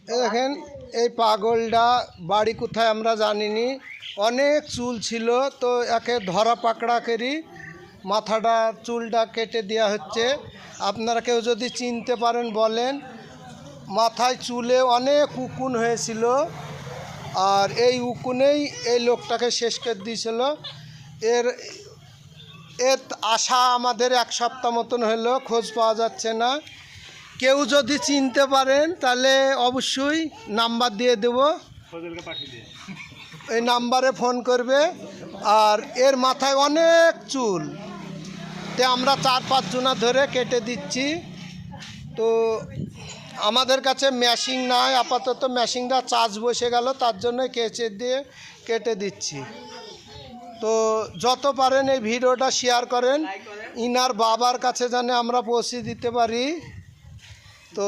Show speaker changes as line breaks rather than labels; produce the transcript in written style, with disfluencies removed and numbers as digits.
দেখেন এই পাগলটা বাড়ি কোথায় আমরা জানিনি, অনেক চুল ছিল, তো একে ধরা পাকড়া করি মাথাটা চুলটা কেটে দেওয়া হচ্ছে। আপনারা কেউ যদি চিনতে পারেন বলেন। মাথায় চুলে অনেক উকুন হয়েছিল, আর এই উকুনেই এই লোকটাকে শেষ করে দিয়েছিল। এর এর আশা আমাদের 1 সপ্তাহ মতন হলো, খোঁজ পাওয়া যাচ্ছে না। কেউ যদি চিনতে পারেন তাহলে অবশ্যই নাম্বার দিয়ে দেব, এই নাম্বারে ফোন করবে। আর এর মাথায় অনেক চুল, তে আমরা 4-5 জনা ধরে কেটে দিচ্ছি। তো আমাদের কাছে মেশিন নাই আপাতত, মেশিনটা চার্জ বসে গেল, তার জন্য কেচে দিয়ে কেটে দিচ্ছি। তো যত পারেন এই ভিডিওটা শেয়ার করেন, ইনার বাবার কাছে যেন আমরা পৌঁছে দিতে পারি। তো